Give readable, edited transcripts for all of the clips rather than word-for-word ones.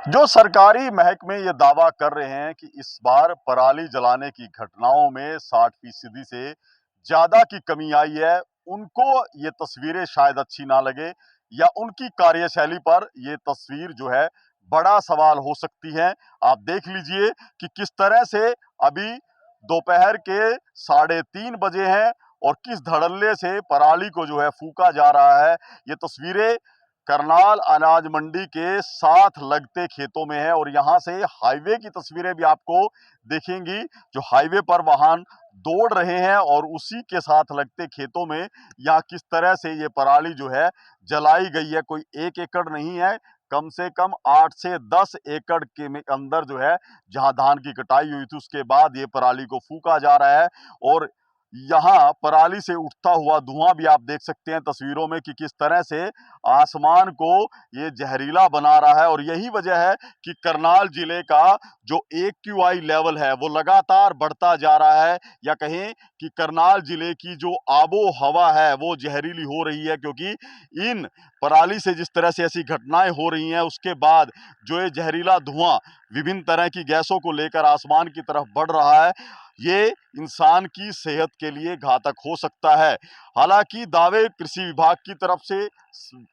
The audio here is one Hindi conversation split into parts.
जो सरकारी महकमे ये दावा कर रहे हैं कि इस बार पराली जलाने की घटनाओं में 60% से ज्यादा की कमी आई है, उनको ये तस्वीरें शायद अच्छी ना लगे या उनकी कार्यशैली पर ये तस्वीर जो है बड़ा सवाल हो सकती है। आप देख लीजिए कि किस तरह से अभी दोपहर के 3:30 बजे हैं और किस धड़ल्ले से पराली को जो है फूका जा रहा है। ये तस्वीरें करनाल अनाज मंडी के साथ लगते खेतों में है और यहाँ से हाईवे की तस्वीरें भी आपको दिखेंगी, जो हाईवे पर वाहन दौड़ रहे हैं और उसी के साथ लगते खेतों में यहाँ किस तरह से ये पराली जो है जलाई गई है। कोई 1 एकड़ नहीं है, कम से कम 8 से 10 एकड़ के अंदर जो है जहां धान की कटाई हुई थी उसके बाद ये पराली को फूका जा रहा है। और यहाँ पराली से उठता हुआ धुआं भी आप देख सकते हैं तस्वीरों में कि किस तरह से आसमान को ये जहरीला बना रहा है। और यही वजह है कि करनाल जिले का जो AQI लेवल है वो लगातार बढ़ता जा रहा है, या कहें कि करनाल जिले की जो आबो हवा है वो जहरीली हो रही है, क्योंकि इन पराली से जिस तरह से ऐसी घटनाएं हो रही हैं उसके बाद जो ये जहरीला धुआं विभिन्न तरह की गैसों को लेकर आसमान की तरफ बढ़ रहा है, ये इंसान की सेहत के लिए घातक हो सकता है। हालांकि दावे कृषि विभाग की तरफ से,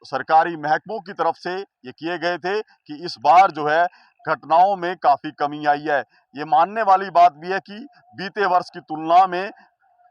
सरकारी महकमों की तरफ से ये किए गए थे कि इस बार जो है घटनाओं में काफी कमी आई है। ये मानने वाली बात भी है कि बीते वर्ष की तुलना में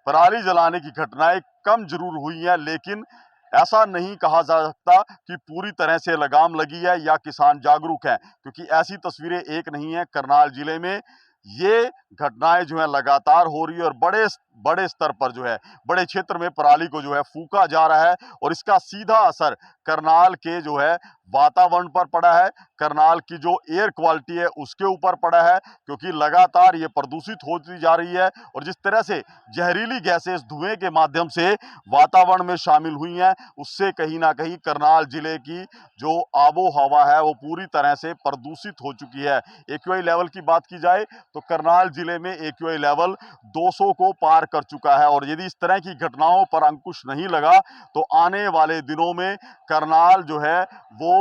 पराली जलाने की घटनाएं कम जरूर हुई हैं, लेकिन ऐसा नहीं कहा जा सकता कि पूरी तरह से लगाम लगी है या किसान जागरूक हैं, क्योंकि ऐसी तस्वीरें एक नहीं है। करनाल जिले में ये घटनाएं जो है लगातार हो रही है और बड़े बड़े स्तर पर जो है बड़े क्षेत्र में पराली को जो है फूका जा रहा है और इसका सीधा असर करनाल के जो है वातावरण पर पड़ा है, करनाल की जो एयर क्वालिटी है उसके ऊपर पड़ा है, क्योंकि लगातार ये प्रदूषित होती जा रही है। और जिस तरह से जहरीली गैसें धुएं के माध्यम से वातावरण में शामिल हुई हैं, उससे कहीं ना कहीं करनाल जिले की जो आबो हवा है वो पूरी तरह से प्रदूषित हो चुकी है। AQI लेवल की बात की जाए तो करनाल जिले में AQI लेवल 200 को पार कर चुका है और यदि इस तरह की घटनाओं पर अंकुश नहीं लगा तो आने वाले दिनों में करनाल जो है वो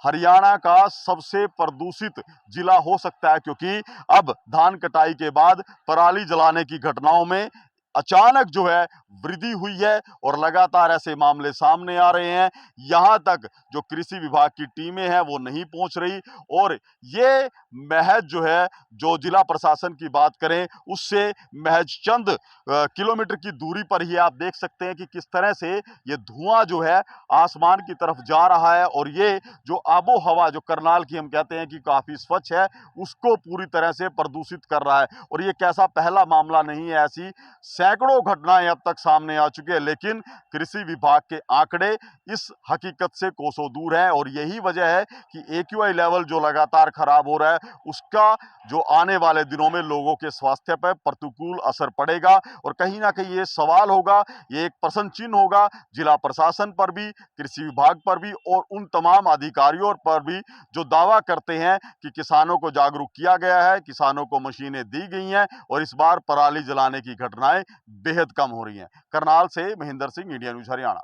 हरियाणा का सबसे प्रदूषित जिला हो सकता है, क्योंकि अब धान कटाई के बाद पराली जलाने की घटनाओं में अचानक जो है वृद्धि हुई है और लगातार ऐसे मामले सामने आ रहे हैं। यहां तक जो कृषि विभाग की टीमें हैं वो नहीं पहुंच रही और ये महज जो है, जो जिला प्रशासन की बात करें उससे महज चंद किलोमीटर की दूरी पर ही आप देख सकते हैं कि किस तरह से ये धुआं जो है आसमान की तरफ जा रहा है और ये जो आबो हवा जो करनाल की हम कहते हैं कि काफी स्वच्छ है उसको पूरी तरह से प्रदूषित कर रहा है। और ये कैसा पहला मामला नहीं है, ऐसी सैकड़ों घटनाएं अब तक सामने आ चुकी है, लेकिन कृषि विभाग के आंकड़े इस हकीकत से कोसों दूर है। और यही वजह है कि AQI लेवल जो लगातार खराब हो रहा है उसका जो आने वाले दिनों में लोगों के स्वास्थ्य पर प्रतिकूल असर पड़ेगा और कहीं ना कहीं ये सवाल होगा, ये एक प्रश्न चिन्ह होगा जिला प्रशासन पर भी, कृषि विभाग पर भी और उन तमाम अधिकारियों पर भी जो दावा करते हैं कि किसानों को जागरूक किया गया है, किसानों को मशीनें दी गई हैं और इस बार पराली जलाने की घटनाएं बेहद कम हो रही हैं। करनाल से महेंद्र सिंह, इंडिया न्यूज हरियाणा।